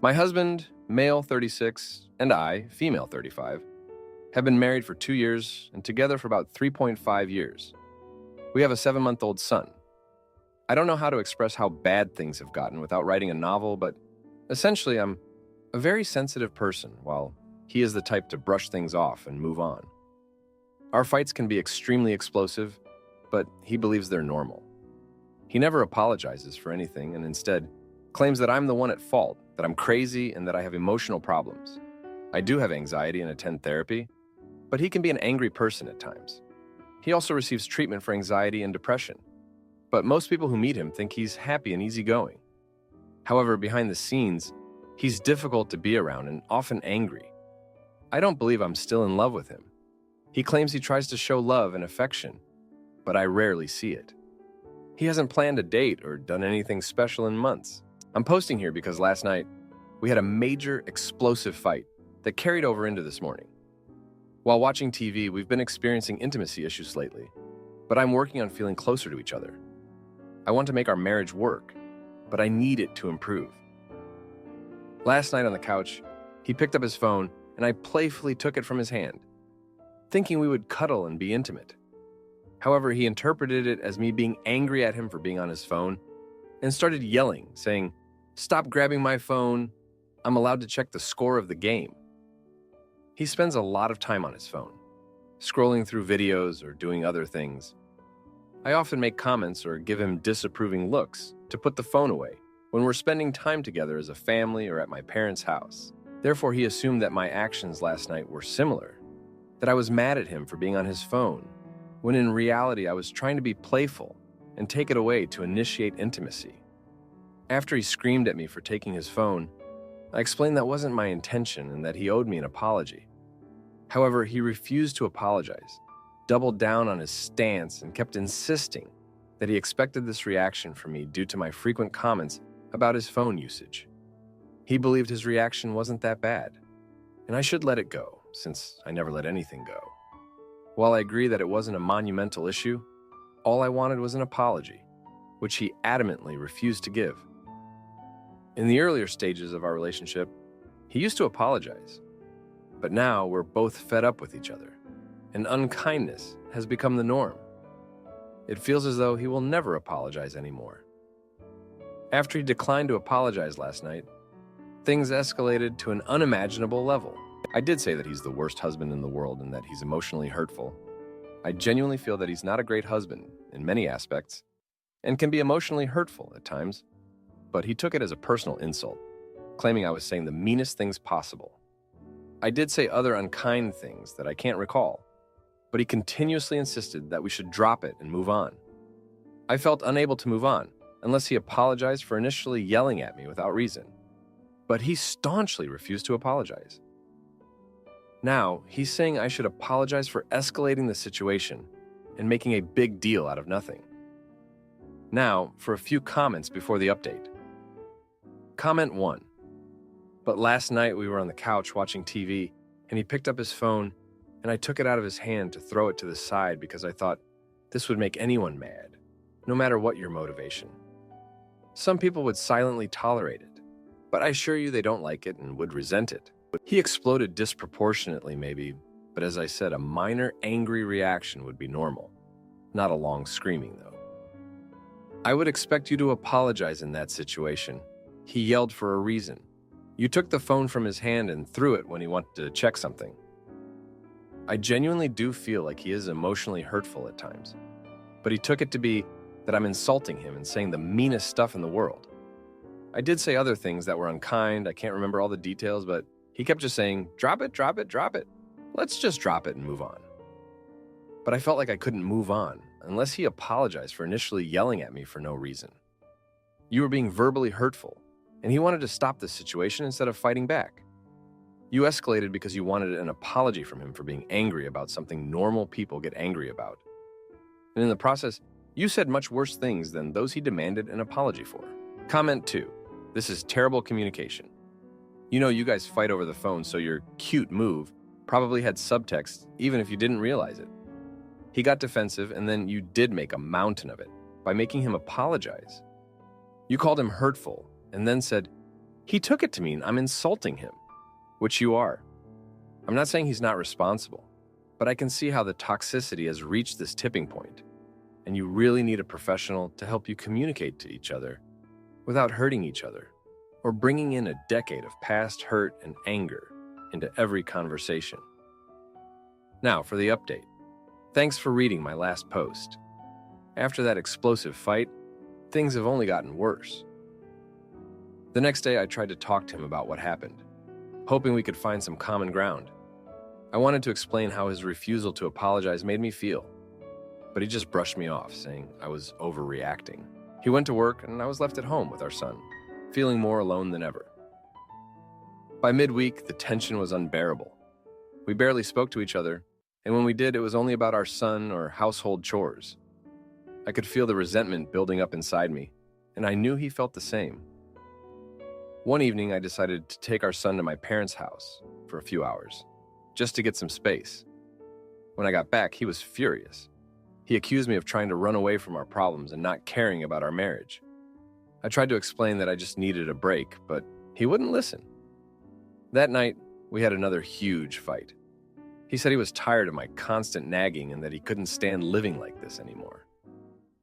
My husband, male 36, and I, female 35, have been married for 2 years and together for about 3.5 years. We have a 7-month-old son. I don't know how to express how bad things have gotten without writing a novel, but essentially I'm a very sensitive person, while he is the type to brush things off and move on. Our fights can be extremely explosive, but he believes they're normal. He never apologizes for anything and instead claims that I'm the one at fault, that I'm crazy, and that I have emotional problems. I do have anxiety and attend therapy, but he can be an angry person at times. He also receives treatment for anxiety and depression, but most people who meet him think he's happy and easygoing. However, behind the scenes, he's difficult to be around and often angry. I don't believe I'm still in love with him. He claims he tries to show love and affection, but I rarely see it. He hasn't planned a date or done anything special in months. I'm posting here because last night, we had a major explosive fight that carried over into this morning. While watching TV, we've been experiencing intimacy issues lately, but I'm working on feeling closer to each other. I want to make our marriage work, but I need it to improve. Last night on the couch, he picked up his phone and I playfully took it from his hand, thinking we would cuddle and be intimate. However, he interpreted it as me being angry at him for being on his phone and started yelling, saying, "Stop grabbing my phone. I'm allowed to check the score of the game." He spends a lot of time on his phone, scrolling through videos or doing other things. I often make comments or give him disapproving looks to put the phone away when we're spending time together as a family or at my parents' house. Therefore, he assumed that my actions last night were similar, that I was mad at him for being on his phone, when in reality I was trying to be playful and take it away to initiate intimacy. After he screamed at me for taking his phone, I explained that wasn't my intention and that he owed me an apology. However, he refused to apologize, doubled down on his stance, and kept insisting that he expected this reaction from me due to my frequent comments about his phone usage. He believed his reaction wasn't that bad, and I should let it go, since I never let anything go. While I agree that it wasn't a monumental issue, all I wanted was an apology, which he adamantly refused to give. In the earlier stages of our relationship, he used to apologize, but now we're both fed up with each other, and unkindness has become the norm. It feels as though he will never apologize anymore. After he declined to apologize last night, things escalated to an unimaginable level. I did say that he's the worst husband in the world and that he's emotionally hurtful. I genuinely feel that he's not a great husband in many aspects and can be emotionally hurtful at times, but he took it as a personal insult, claiming I was saying the meanest things possible. I did say other unkind things that I can't recall, but he continuously insisted that we should drop it and move on. I felt unable to move on unless he apologized for initially yelling at me without reason, but he staunchly refused to apologize. Now, he's saying I should apologize for escalating the situation and making a big deal out of nothing. Now, for a few comments before the update. Comment 1. But last night we were on the couch watching TV, and he picked up his phone, and I took it out of his hand to throw it to the side because I thought this would make anyone mad, no matter what your motivation. Some people would silently tolerate it, but I assure you they don't like it and would resent it. He exploded disproportionately maybe, but as I said, a minor angry reaction would be normal, not a long screaming though. I would expect you to apologize in that situation. He yelled for a reason. You took the phone from his hand and threw it when he wanted to check something. I genuinely do feel like he is emotionally hurtful at times, but he took it to be that I'm insulting him and saying the meanest stuff in the world. I did say other things that were unkind. I can't remember all the details, but he kept just saying, "Drop it, drop it, drop it. Let's just drop it and move on." But I felt like I couldn't move on unless he apologized for initially yelling at me for no reason. You were being verbally hurtful, and he wanted to stop this situation instead of fighting back. You escalated because you wanted an apology from him for being angry about something normal people get angry about. And in the process, you said much worse things than those he demanded an apology for. Comment 2. This is terrible communication. You know you guys fight over the phone, so your cute move probably had subtext even if you didn't realize it. He got defensive, and then you did make a mountain of it by making him apologize. You called him hurtful and then said, He took it to mean I'm insulting him, which you are. I'm not saying he's not responsible, but I can see how the toxicity has reached this tipping point, and you really need a professional to help you communicate to each other without hurting each other or bringing in a decade of past hurt and anger into every conversation. Now for the update. Thanks for reading my last post. After that explosive fight, things have only gotten worse. The next day, I tried to talk to him about what happened, hoping we could find some common ground. I wanted to explain how his refusal to apologize made me feel, but he just brushed me off, saying I was overreacting. He went to work, and I was left at home with our son, feeling more alone than ever. By midweek, the tension was unbearable. We barely spoke to each other, and when we did, it was only about our son or household chores. I could feel the resentment building up inside me, and I knew he felt the same. One evening, I decided to take our son to my parents' house for a few hours, just to get some space. When I got back, he was furious. He accused me of trying to run away from our problems and not caring about our marriage. I tried to explain that I just needed a break, but he wouldn't listen. That night, we had another huge fight. He said he was tired of my constant nagging and that he couldn't stand living like this anymore.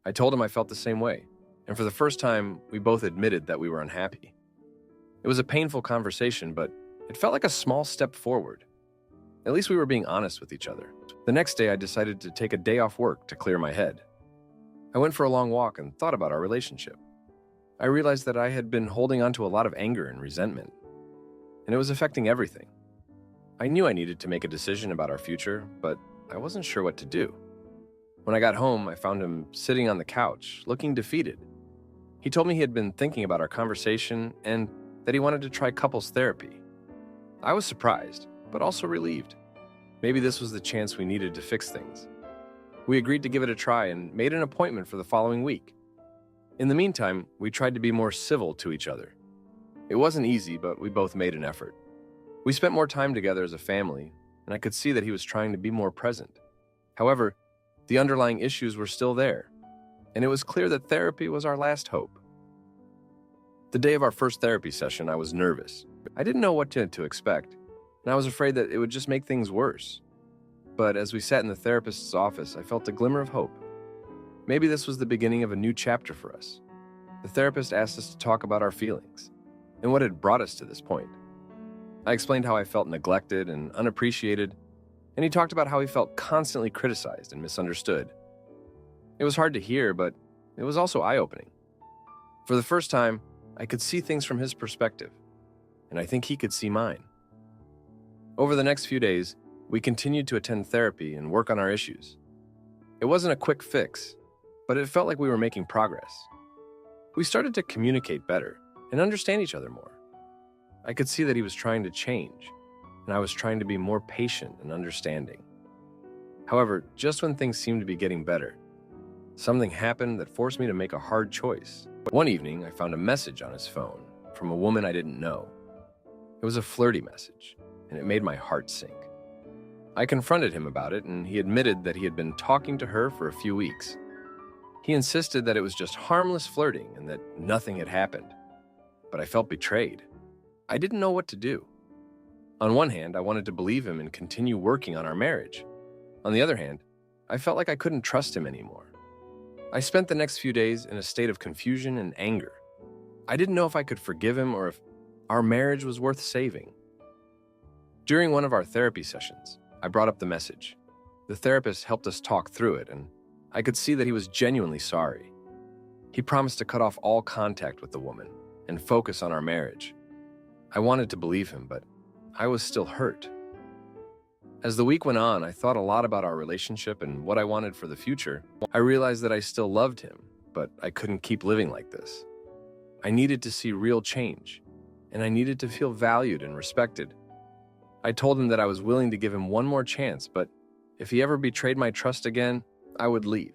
I told him I felt the same way, and for the first time, we both admitted that we were unhappy. It was a painful conversation, but it felt like a small step forward. At least we were being honest with each other. The next day, I decided to take a day off work to clear my head. I went for a long walk and thought about our relationship. I realized that I had been holding on to a lot of anger and resentment, and it was affecting everything. I knew I needed to make a decision about our future, but I wasn't sure what to do. When I got home, I found him sitting on the couch, looking defeated. He told me he had been thinking about our conversation and that he wanted to try couples therapy. I was surprised, but also relieved. Maybe this was the chance we needed to fix things. We agreed to give it a try and made an appointment for the following week. In the meantime, we tried to be more civil to each other. It wasn't easy, but we both made an effort. We spent more time together as a family, and I could see that he was trying to be more present. However, the underlying issues were still there, and it was clear that therapy was our last hope. The day of our first therapy session, I was nervous. I didn't know what to expect, and I was afraid that it would just make things worse. But as we sat in the therapist's office, I felt a glimmer of hope. Maybe this was the beginning of a new chapter for us. The therapist asked us to talk about our feelings and what had brought us to this point. I explained how I felt neglected and unappreciated, and he talked about how he felt constantly criticized and misunderstood. It was hard to hear, but it was also eye-opening. For the first time, I could see things from his perspective, and I think he could see mine. Over the next few days, we continued to attend therapy and work on our issues. It wasn't a quick fix, but it felt like we were making progress. We started to communicate better and understand each other more. I could see that he was trying to change, and I was trying to be more patient and understanding. However, just when things seemed to be getting better, something happened that forced me to make a hard choice. One evening, I found a message on his phone from a woman I didn't know. It was a flirty message, and it made my heart sink. I confronted him about it, and he admitted that he had been talking to her for a few weeks. He insisted that it was just harmless flirting and that nothing had happened. But I felt betrayed. I didn't know what to do. On one hand, I wanted to believe him and continue working on our marriage. On the other hand, I felt like I couldn't trust him anymore. I spent the next few days in a state of confusion and anger. I didn't know if I could forgive him or if our marriage was worth saving. During one of our therapy sessions, I brought up the message. The therapist helped us talk through it, and I could see that he was genuinely sorry. He promised to cut off all contact with the woman and focus on our marriage. I wanted to believe him, but I was still hurt. As the week went on, I thought a lot about our relationship and what I wanted for the future. I realized that I still loved him, but I couldn't keep living like this. I needed to see real change, and I needed to feel valued and respected. I told him that I was willing to give him one more chance, but if he ever betrayed my trust again, I would leave.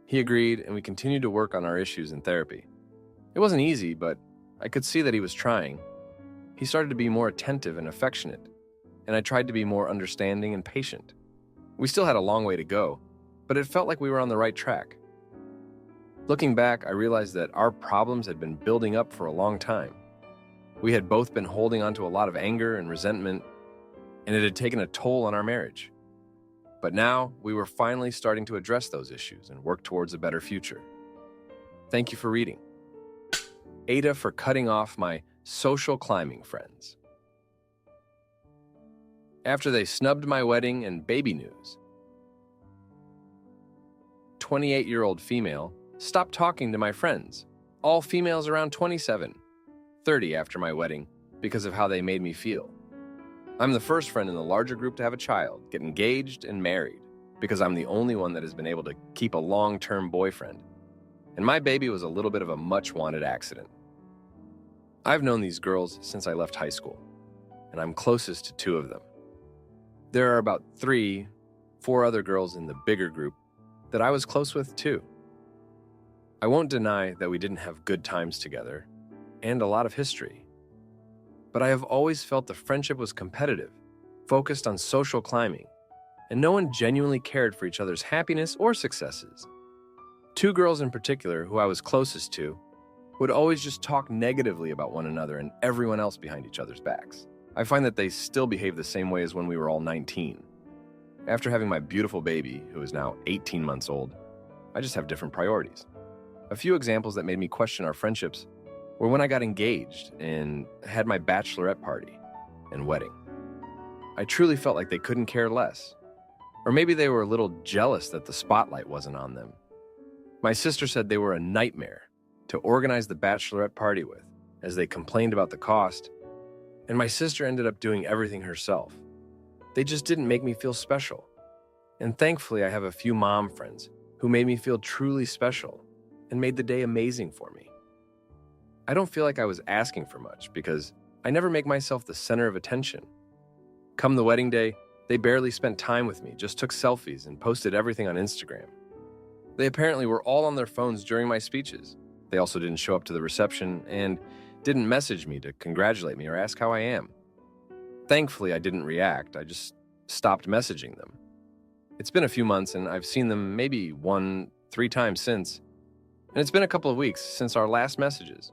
He agreed, and we continued to work on our issues in therapy. It wasn't easy, but I could see that he was trying. He started to be more attentive and affectionate, and I tried to be more understanding and patient. We still had a long way to go, but it felt like we were on the right track. Looking back, I realized that our problems had been building up for a long time. We had both been holding on to a lot of anger and resentment, and it had taken a toll on our marriage. But now we were finally starting to address those issues and work towards a better future. Thank you for reading. Aita for cutting off my social climbing friends. After they snubbed my wedding and baby news, 28-year-old female stopped talking to my friends, all females around 27, 30 after my wedding, because of how they made me feel. I'm the first friend in the larger group to have a child, get engaged, and married, because I'm the only one that has been able to keep a long-term boyfriend. And my baby was a little bit of a much-wanted accident. I've known these girls since I left high school, and I'm closest to 2 of them. There are about 3, 4 other girls in the bigger group that I was close with too. I won't deny that we didn't have good times together and a lot of history. But I have always felt the friendship was competitive, focused on social climbing, and no one genuinely cared for each other's happiness or successes. 2 girls in particular who I was closest to would always just talk negatively about one another and everyone else behind each other's backs. I find that they still behave the same way as when we were all 19. After having my beautiful baby, who is now 18 months old, I just have different priorities. A few examples that made me question our friendships were when I got engaged and had my bachelorette party and wedding. I truly felt like they couldn't care less. Or maybe they were a little jealous that the spotlight wasn't on them. My sister said they were a nightmare to organize the bachelorette party with, as they complained about the cost, and my sister ended up doing everything herself. They just didn't make me feel special. And thankfully, I have a few mom friends who made me feel truly special and made the day amazing for me. I don't feel like I was asking for much because I never make myself the center of attention. Come the wedding day, they barely spent time with me, just took selfies and posted everything on Instagram. They apparently were all on their phones during my speeches. They also didn't show up to the reception and didn't message me to congratulate me or ask how I am. Thankfully, I didn't react. I just stopped messaging them. It's been a few months and I've seen them maybe 1-3 times since. And it's been a couple of weeks since our last messages.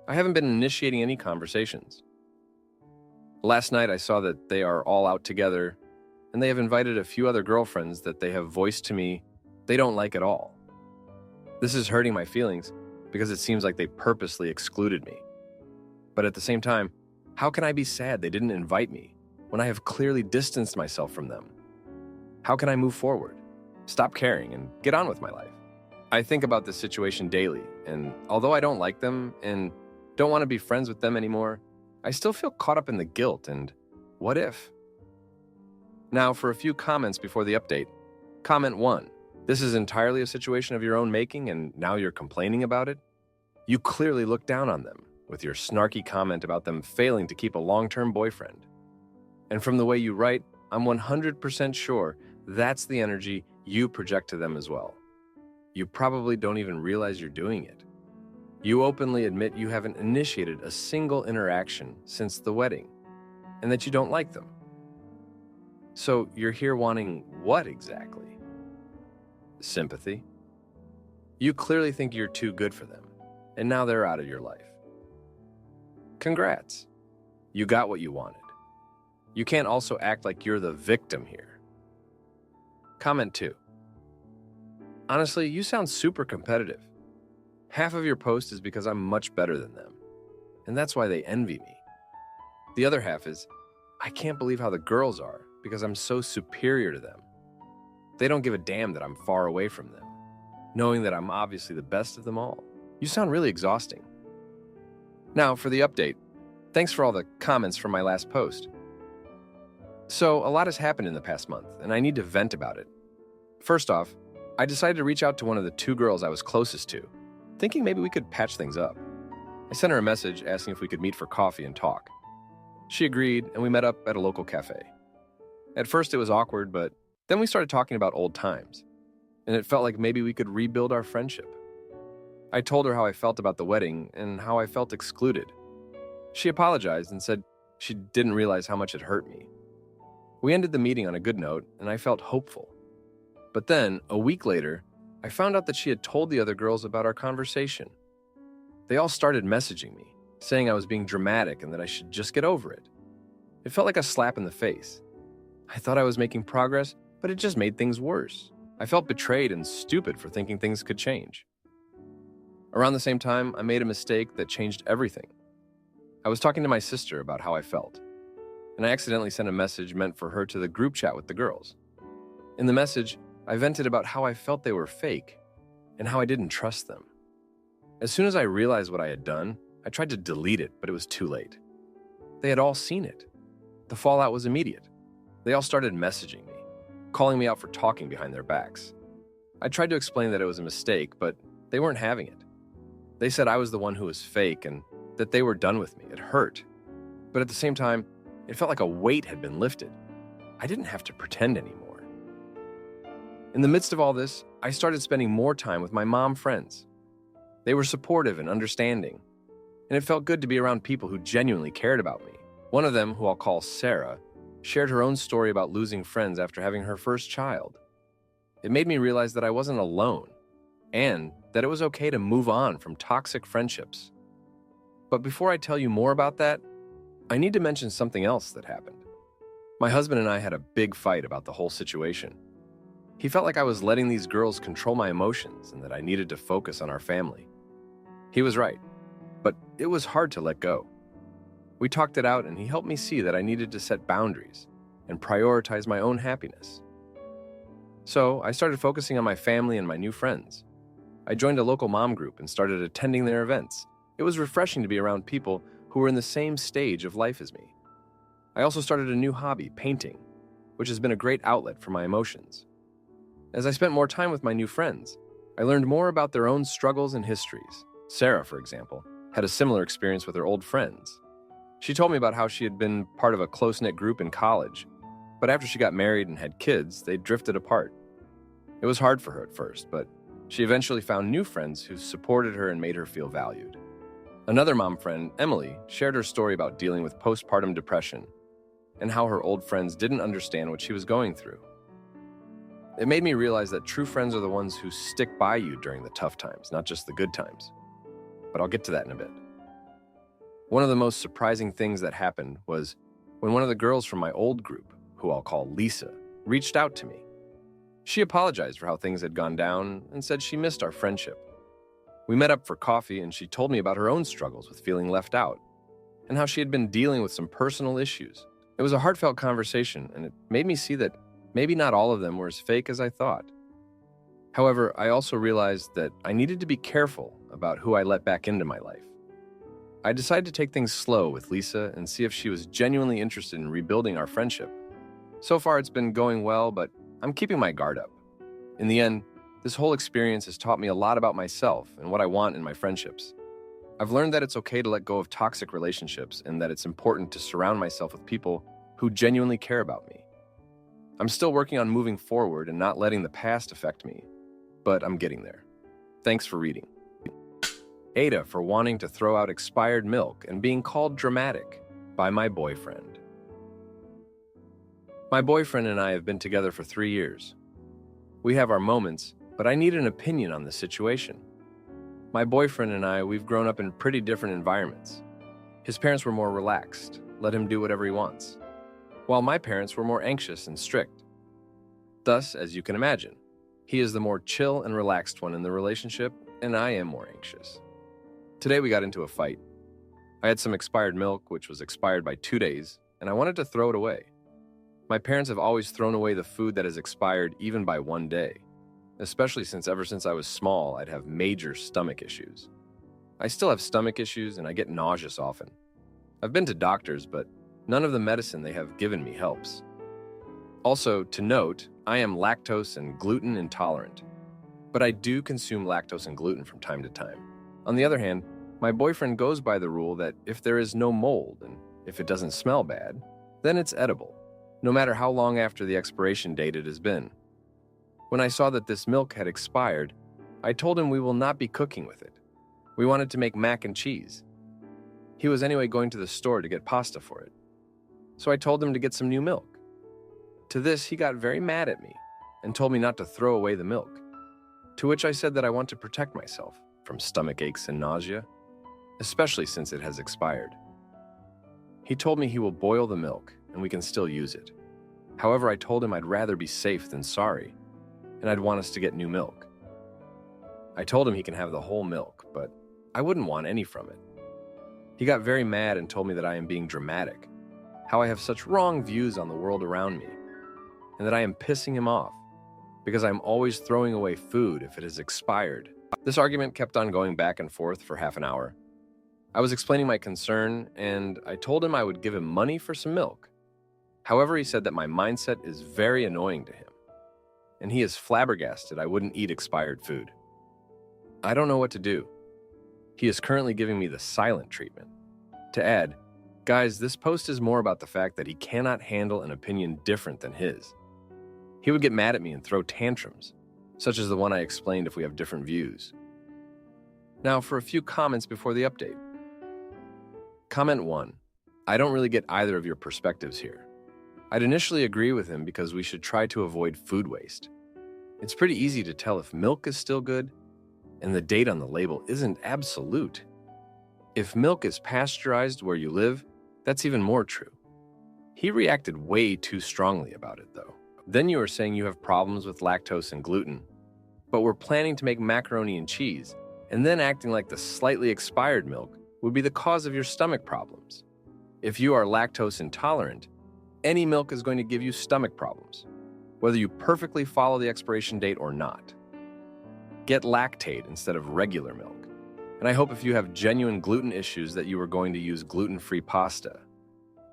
I haven't been initiating any conversations. Last night I saw that they are all out together and they have invited a few other girlfriends that they have voiced to me they don't like at all. This is hurting my feelings because it seems like they purposely excluded me. But at the same time, how can I be sad they didn't invite me when I have clearly distanced myself from them? How can I move forward, stop caring, and get on with my life? I think about this situation daily, and although I don't like them and don't want to be friends with them anymore, I still feel caught up in the guilt and what if? Now for a few comments before the update. Comment 1. This is entirely a situation of your own making and now you're complaining about it? You clearly look down on them with your snarky comment about them failing to keep a long-term boyfriend. And from the way you write, I'm 100% sure that's the energy you project to them as well. You probably don't even realize you're doing it. You openly admit you haven't initiated a single interaction since the wedding, and that you don't like them. So you're here wanting what exactly? Sympathy? You clearly think you're too good for them, and now they're out of your life. Congrats. You got what you wanted. You can't also act like you're the victim here. Comment 2. Honestly, you sound super competitive. Half of your post is because I'm much better than them, and that's why they envy me. The other half is, I can't believe how the girls are because I'm so superior to them. They don't give a damn that I'm far away from them, knowing that I'm obviously the best of them all. You sound really exhausting. Now, for the update. Thanks for all the comments from my last post. So, a lot has happened in the past month, and I need to vent about it. First off, I decided to reach out to one of the 2 girls I was closest to, thinking maybe we could patch things up. I sent her a message asking if we could meet for coffee and talk. She agreed, and we met up at a local cafe. At first, it was awkward, but then we started talking about old times, and it felt like maybe we could rebuild our friendship. I told her how I felt about the wedding and how I felt excluded. She apologized and said she didn't realize how much it hurt me. We ended the meeting on a good note, and I felt hopeful. But then, a week later, I found out that she had told the other girls about our conversation. They all started messaging me, saying I was being dramatic and that I should just get over it. It felt like a slap in the face. I thought I was making progress, but it just made things worse. I felt betrayed and stupid for thinking things could change. Around the same time, I made a mistake that changed everything. I was talking to my sister about how I felt, and I accidentally sent a message meant for her to the group chat with the girls. In the message, I vented about how I felt they were fake and how I didn't trust them. As soon as I realized what I had done, I tried to delete it, but it was too late. They had all seen it. The fallout was immediate. They all started messaging me, calling me out for talking behind their backs. I tried to explain that it was a mistake, but they weren't having it. They said I was the one who was fake and that they were done with me. It hurt. But at the same time, it felt like a weight had been lifted. I didn't have to pretend anymore. In the midst of all this, I started spending more time with my mom friends. They were supportive and understanding, and it felt good to be around people who genuinely cared about me. One of them, who I'll call Sarah, shared her own story about losing friends after having her first child. It made me realize that I wasn't alone, and that it was okay to move on from toxic friendships. But before I tell you more about that, I need to mention something else that happened. My husband and I had a big fight about the whole situation. He felt like I was letting these girls control my emotions and that I needed to focus on our family. He was right, but it was hard to let go. We talked it out and he helped me see that I needed to set boundaries and prioritize my own happiness. So I started focusing on my family and my new friends. I joined a local mom group and started attending their events. It was refreshing to be around people who were in the same stage of life as me. I also started a new hobby, painting, which has been a great outlet for my emotions. As I spent more time with my new friends, I learned more about their own struggles and histories. Sarah, for example, had a similar experience with her old friends. She told me about how she had been part of a close-knit group in college, but after she got married and had kids, they drifted apart. It was hard for her at first, but she eventually found new friends who supported her and made her feel valued. Another mom friend, Emily, shared her story about dealing with postpartum depression and how her old friends didn't understand what she was going through. It made me realize that true friends are the ones who stick by you during the tough times, not just the good times. But I'll get to that in a bit. One of the most surprising things that happened was when one of the girls from my old group, who I'll call Lisa, reached out to me. She apologized for how things had gone down and said she missed our friendship. We met up for coffee and she told me about her own struggles with feeling left out and how she had been dealing with some personal issues. It was a heartfelt conversation and it made me see that maybe not all of them were as fake as I thought. However, I also realized that I needed to be careful about who I let back into my life. I decided to take things slow with Lisa and see if she was genuinely interested in rebuilding our friendship. So far, it's been going well, but I'm keeping my guard up. In the end, this whole experience has taught me a lot about myself and what I want in my friendships. I've learned that it's okay to let go of toxic relationships and that it's important to surround myself with people who genuinely care about me. I'm still working on moving forward and not letting the past affect me, but I'm getting there. Thanks for reading. Aita for wanting to throw out expired milk and being called dramatic by my boyfriend. My boyfriend and I have been together for 3 years. We have our moments, but I need an opinion on the situation. My boyfriend and I, we've grown up in pretty different environments. His parents were more relaxed, let him do whatever he wants, while my parents were more anxious and strict. Thus, as you can imagine, he is the more chill and relaxed one in the relationship, and I am more anxious. Today we got into a fight. I had some expired milk, which was expired by 2 days, and I wanted to throw it away. My parents have always thrown away the food that has expired even by 1 day, especially since ever since I was small, I'd have major stomach issues. I still have stomach issues and I get nauseous often. I've been to doctors, but none of the medicine they have given me helps. Also, to note, I am lactose and gluten intolerant, but I do consume lactose and gluten from time to time. On the other hand, my boyfriend goes by the rule that if there is no mold and if it doesn't smell bad, then it's edible, no matter how long after the expiration date it has been. When I saw that this milk had expired, I told him we will not be cooking with it. We wanted to make mac and cheese. He was anyway going to the store to get pasta for it. So I told him to get some new milk. To this, he got very mad at me and told me not to throw away the milk, to which I said that I want to protect myself from stomach aches and nausea. especially since it has expired. He told me he will boil the milk and we can still use it. However, I told him I'd rather be safe than sorry, and I'd want us to get new milk. I told him he can have the whole milk, but I wouldn't want any from it. He got very mad and told me that I am being dramatic, how I have such wrong views on the world around me, and that I am pissing him off because I'm always throwing away food if it has expired. This argument kept on going back and forth for half an hour. I was explaining my concern, and I told him I would give him money for some milk. However, he said that my mindset is very annoying to him, and he is flabbergasted I wouldn't eat expired food. I don't know what to do. He is currently giving me the silent treatment. To add, guys, this post is more about the fact that he cannot handle an opinion different than his. He would get mad at me and throw tantrums, such as the one I explained if we have different views. Now for a few comments before the update. Comment 1. I don't really get either of your perspectives here. I'd initially agree with him because we should try to avoid food waste. It's pretty easy to tell if milk is still good, and the date on the label isn't absolute. If milk is pasteurized where you live, that's even more true. He reacted way too strongly about it, though. Then you were saying you have problems with lactose and gluten, but we're planning to make macaroni and cheese, and then acting like the slightly expired milk would be the cause of your stomach problems. If you are lactose intolerant, any milk is going to give you stomach problems, whether you perfectly follow the expiration date or not. Get Lactate instead of regular milk. And I hope if you have genuine gluten issues that you are going to use gluten-free pasta.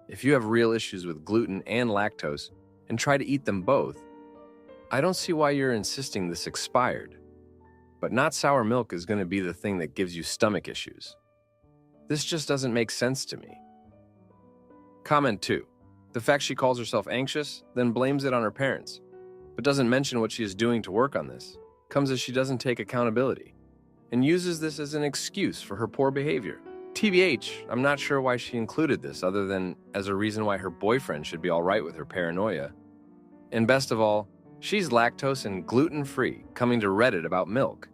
If you have real issues with gluten and lactose and try to eat them both, I don't see why you're insisting this expired. But not sour milk is going to be the thing that gives you stomach issues. This just doesn't make sense to me. Comment 2. The fact she calls herself anxious, then blames it on her parents, but doesn't mention what she is doing to work on this, comes as she doesn't take accountability, and uses this as an excuse for her poor behavior. TBH, I'm not sure why she included this other than as a reason why her boyfriend should be all right with her paranoia. And best of all, she's lactose and gluten-free, coming to Reddit about milk.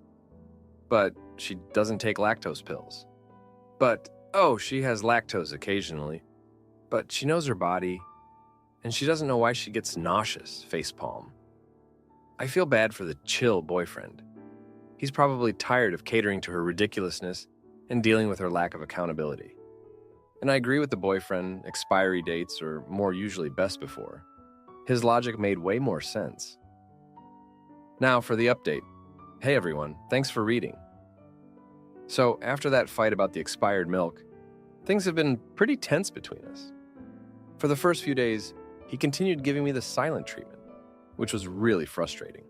But she doesn't take lactose pills. But, oh, she has lactose occasionally. But she knows her body, and she doesn't know why she gets nauseous, facepalm. I feel bad for the chill boyfriend. He's probably tired of catering to her ridiculousness and dealing with her lack of accountability. And I agree with the boyfriend, expiry dates are more usually best before. His logic made way more sense. Now for the update. Hey everyone, thanks for reading. So after that fight about the expired milk, things have been pretty tense between us. For the first few days, he continued giving me the silent treatment, which was really frustrating.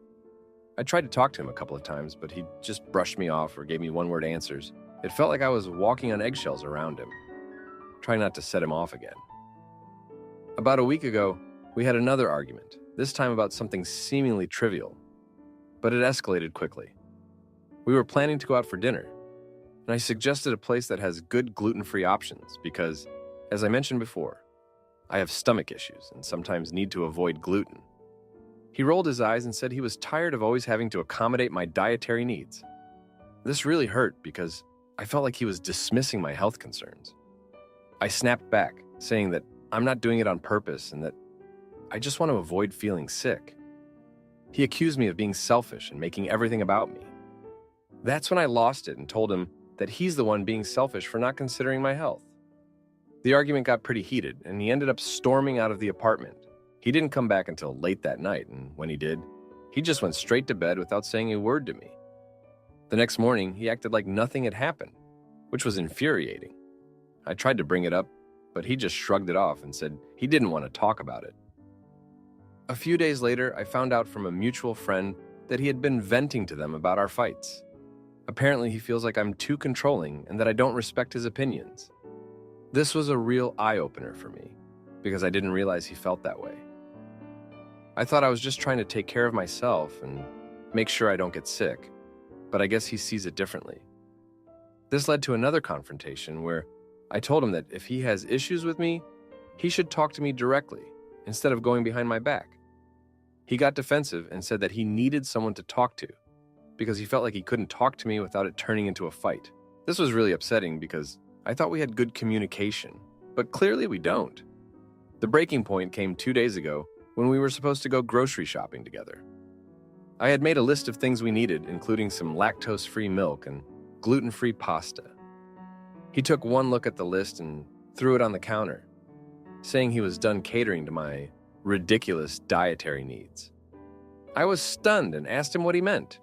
I tried to talk to him a couple of times, but he just brushed me off or gave me one-word answers. It felt like I was walking on eggshells around him, trying not to set him off again. About a week ago, we had another argument, this time about something seemingly trivial, but it escalated quickly. We were planning to go out for dinner, and I suggested a place that has good gluten-free options because, as I mentioned before, I have stomach issues and sometimes need to avoid gluten. He rolled his eyes and said he was tired of always having to accommodate my dietary needs. This really hurt because I felt like he was dismissing my health concerns. I snapped back, saying that I'm not doing it on purpose and that I just want to avoid feeling sick. He accused me of being selfish and making everything about me. That's when I lost it and told him that he's the one being selfish for not considering my health. The argument got pretty heated, and he ended up storming out of the apartment. He didn't come back until late that night, and when he did, he just went straight to bed without saying a word to me. The next morning, he acted like nothing had happened, which was infuriating. I tried to bring it up, but he just shrugged it off and said he didn't want to talk about it. A few days later, I found out from a mutual friend that he had been venting to them about our fights. Apparently, he feels like I'm too controlling and that I don't respect his opinions. This was a real eye-opener for me, because I didn't realize he felt that way. I thought I was just trying to take care of myself and make sure I don't get sick, but I guess he sees it differently. This led to another confrontation where I told him that if he has issues with me, he should talk to me directly instead of going behind my back. He got defensive and said that he needed someone to talk to because he felt like he couldn't talk to me without it turning into a fight. This was really upsetting because I thought we had good communication, but clearly we don't. The breaking point came 2 days ago when we were supposed to go grocery shopping together. I had made a list of things we needed, including some lactose-free milk and gluten-free pasta. He took one look at the list and threw it on the counter, saying he was done catering to my ridiculous dietary needs. I was stunned and asked him what he meant.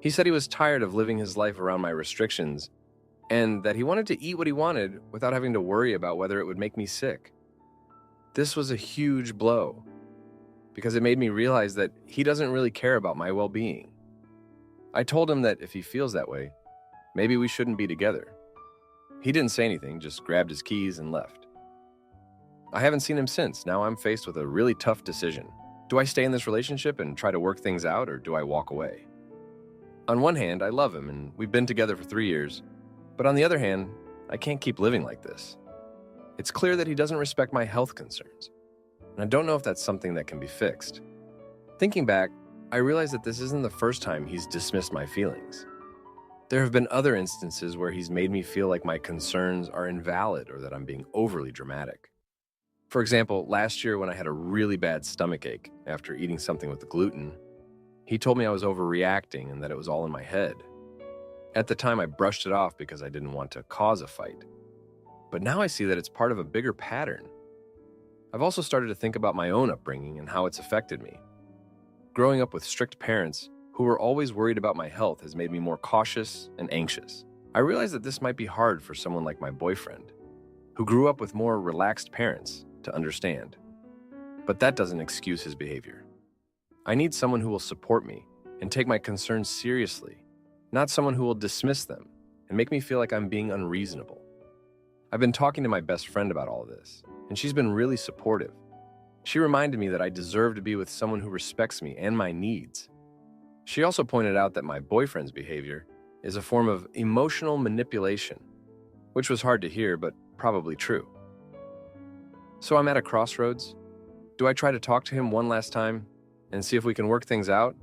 He said he was tired of living his life around my restrictions and that he wanted to eat what he wanted without having to worry about whether it would make me sick. This was a huge blow because it made me realize that he doesn't really care about my well-being. I told him that if he feels that way, maybe we shouldn't be together. He didn't say anything, just grabbed his keys and left. I haven't seen him since. Now I'm faced with a really tough decision. Do I stay in this relationship and try to work things out, or do I walk away? On one hand, I love him and we've been together for 3 years, but on the other hand, I can't keep living like this. It's clear that he doesn't respect my health concerns, and I don't know if that's something that can be fixed. Thinking back, I realize that this isn't the first time he's dismissed my feelings. There have been other instances where he's made me feel like my concerns are invalid or that I'm being overly dramatic. For example, last year when I had a really bad stomachache after eating something with the gluten, he told me I was overreacting and that it was all in my head. At the time, I brushed it off because I didn't want to cause a fight. But now I see that it's part of a bigger pattern. I've also started to think about my own upbringing and how it's affected me. Growing up with strict parents who were always worried about my health has made me more cautious and anxious. I realize that this might be hard for someone like my boyfriend, who grew up with more relaxed parents, to understand. But that doesn't excuse his behavior. I need someone who will support me and take my concerns seriously, not someone who will dismiss them and make me feel like I'm being unreasonable. I've been talking to my best friend about all of this, and she's been really supportive. She reminded me that I deserve to be with someone who respects me and my needs. She also pointed out that my boyfriend's behavior is a form of emotional manipulation, which was hard to hear, but probably true. So I'm at a crossroads. Do I try to talk to him one last time and see if we can work things out?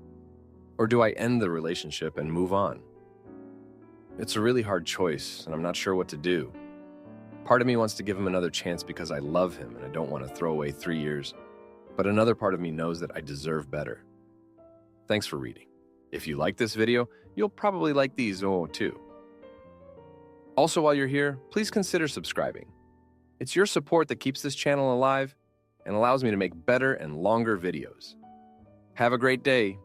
Or do I end the relationship and move on? It's a really hard choice, and I'm not sure what to do. Part of me wants to give him another chance because I love him and I don't want to throw away 3 years. But another part of me knows that I deserve better. Thanks for reading. If you like this video, you'll probably like these too. Also, while you're here, please consider subscribing. It's your support that keeps this channel alive and allows me to make better and longer videos. Have a great day.